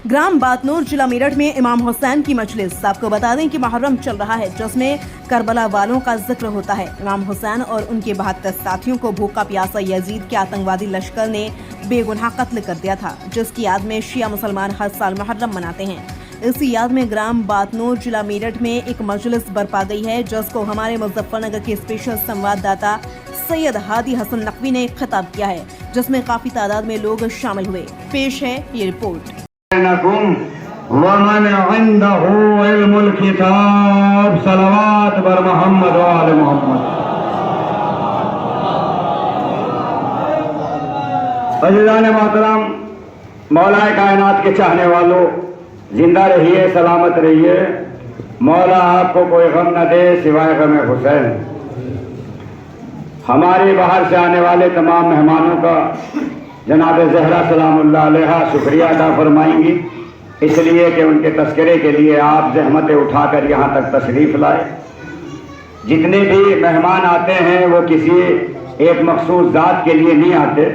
ग्राम बातनूर जिला मेरठ में इमाम हुसैन की मजलिस। आपको बता दें कि मुहर्रम चल रहा है, जिसमें करबला वालों का जिक्र होता है। इमाम हुसैन और उनके 72 साथियों को भूखा प्यासा यजीद के आतंकवादी लश्कर ने बेगुनाह कत्ल कर दिया था, जिसकी याद में शिया मुसलमान हर साल मुहर्रम मनाते हैं। इसी याद में ग्राम बातनूर जिला मेरठ में एक मजलिस बरपा गई है, जिसको हमारे मुजफ्फरनगर के स्पेशल संवाददाता सैयद हादी हसन नकवी ने खिताब किया है, जिसमें काफी तादाद में लोग शामिल हुए। पेश है ये रिपोर्ट। वमन इंदहु इल्मुल किताब सलवात बर मोहम्मद व आले मोहम्मद। अज़ीज़ान मोहतरम, मौलाए कायनात के चाहने वालों, जिंदा रहिए, सलामत रहिए। मौला आपको कोई गम न दे सिवाय गम हुसैन। हमारे बाहर से आने वाले तमाम मेहमानों का जनाब ज़हरा सलामुल्लाह अलैहा शुक्रिया अदा फरमाएंगी, इसलिए कि उनके तस्करे के लिए आप जहमतें उठाकर यहाँ तक तशरीफ़ लाए। जितने भी मेहमान आते हैं वो किसी एक मखसूस ज़ात के लिए नहीं आते।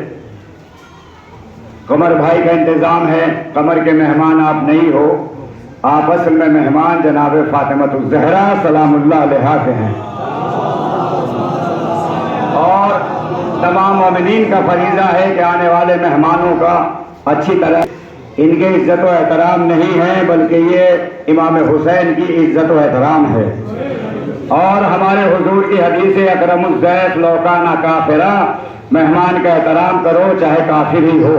कमर भाई का इंतज़ाम है, कमर के मेहमान आप नहीं हो, आप असल में मेहमान जनाब फ़ातिमतुज़ ज़हरा सलामुल्लाह अलैहा के हैं। और तमाम मोमिनीन का फरीज़ा है कि आने वाले मेहमानों का अच्छी तरह इनके इज्जत व एहतराम नहीं है, बल्कि ये इमाम हुसैन की इज्जत व एहतराम है। और हमारे हुजूर की हदीस है, अकरमुज़ ज़ैफ़ लौ काना काफ़िरा, मेहमान का एहतराम करो चाहे काफिर ही हो।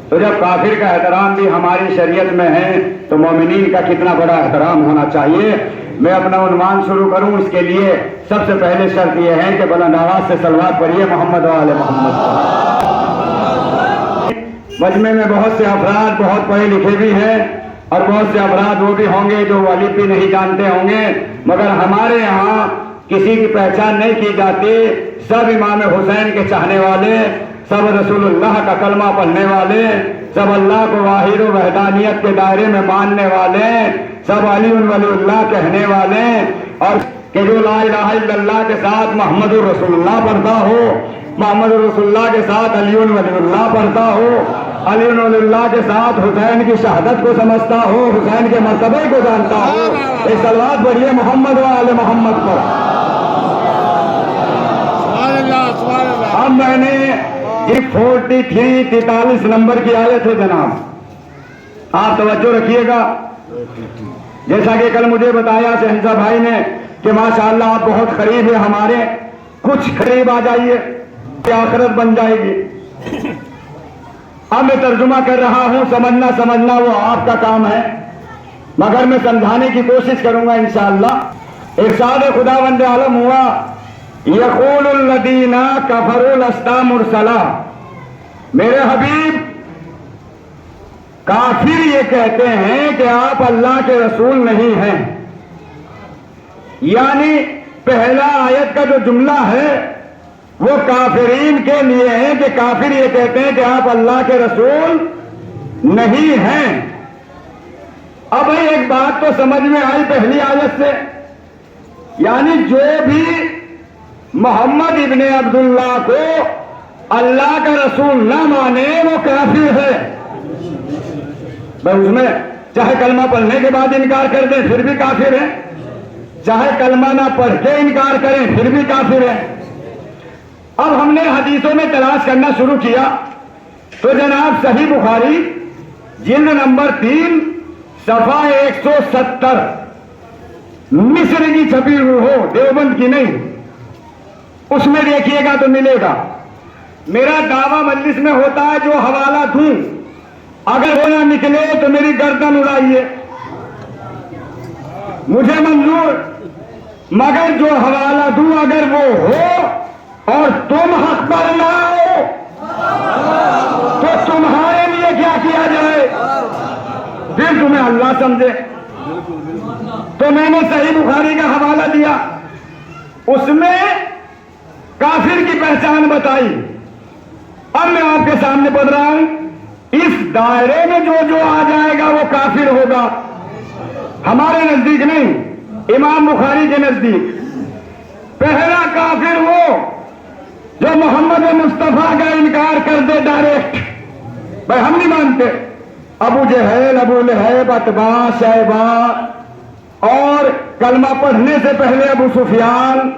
तो जब काफिर का एहतराम भी हमारी शरीयत में है तो मोमिनीन का कितना बड़ा एहतराम होना चाहिए। मैं अपना उन्वान शुरू करूं, इसके लिए सबसे पहले शर्त यह है कि बुलंद आवाज से सलवात पढ़िए मोहम्मद वाले मोहम्मद। मजमे में बहुत से अफराद बहुत पढ़े लिखे भी हैं और बहुत से अफराद वो भी होंगे जो वालिद भी नहीं जानते होंगे, मगर हमारे यहाँ किसी की पहचान नहीं की जाती। सब इमाम हुसैन के चाहने वाले, सब रसूलुल्लाह का कलमा पढ़ने वाले, सब अल्लाह को वाहिद व वहदानियत के दायरे में मानने वाले, सब अली वलीउल्लाह कहने वाले, और कि जो ला इलाहा इल्लल्लाह के साथ मोहम्मदुर रसूलुल्लाह पढ़ता हो, मोहम्मदुर रसूलुल्लाह के साथ अली वलीउल्लाह पढ़ता हो, अली वलीउल्लाह के साथ हुसैन की शहादत को समझता हो, हुसैन के मर्तबे को जानता हो। एक सलवात पढ़िए मोहम्मद व आले मोहम्मद पर। अब मैंने ये 43 नंबर की आयत है जनाब, आप तवज्जो रखिएगा। जैसा कि कल मुझे बताया शहंशाह भाई ने कि माशाअल्लाह आप बहुत करीब है हमारे, कुछ करीब आ जाइए कि आखिरत बन जाएगी। अब मैं तर्जुमा कर रहा हूं, समझना वो आपका काम है, मगर मैं समझाने की कोशिश करूंगा इंशाअल्लाह। इरशाद खुदावंद आलम हुआ, यक़ूलुल लदीना कफरुल लस्ता मुरसला। मेरे हबीब, काफिर ये कहते हैं कि आप अल्लाह के रसूल नहीं हैं। यानी पहला आयत का जो जुमला है वो काफिरीन के लिए है कि काफिर ये कहते हैं कि आप अल्लाह के रसूल नहीं हैं। अब एक बात तो समझ में आई पहली आयत से, यानी जो भी मोहम्मद इब्ने अब्दुल्लाह को अल्लाह का रसूल ना माने वो काफिर है। भाई उसमें चाहे कलमा पढ़ने के बाद इनकार कर दें फिर भी काफिर है, चाहे कलमा ना पढ़ के इनकार करें फिर भी काफिर है। अब हमने हदीसों में तलाश करना शुरू किया तो जनाब सही बुखारी जिल्द नंबर 3 सफा 170 मिस्र की छपी हुई हो, देवबंद की नहीं, उसमें देखिएगा तो मिलेगा। मेरा दावा मजलिस में होता है जो हवाला दूं अगर वो ना निकले तो मेरी गर्दन उड़ाइए, मुझे मंजूर, मगर जो हवाला दूं अगर वो हो और तुम हक पर ना हो तो तुम्हारे लिए क्या किया जाए, फिर तुम्हें अल्लाह समझे। तो मैंने सही बुखारी का हवाला दिया, उसमें काफिर की पहचान बताई। अब मैं आपके सामने पढ़ रहा हूं, इस दायरे में जो जो आ जाएगा वो काफिर होगा। हमारे नजदीक नहीं, इमाम बुखारी के नजदीक पहला काफिर वो जो मोहम्मद मुस्तफा का इनकार कर दे डायरेक्ट, भाई हम नहीं मानते, ابو جہل، ابو لہب، اتبا، شیبہ اور کلمہ پڑھنے سے پہلے ابو سفیان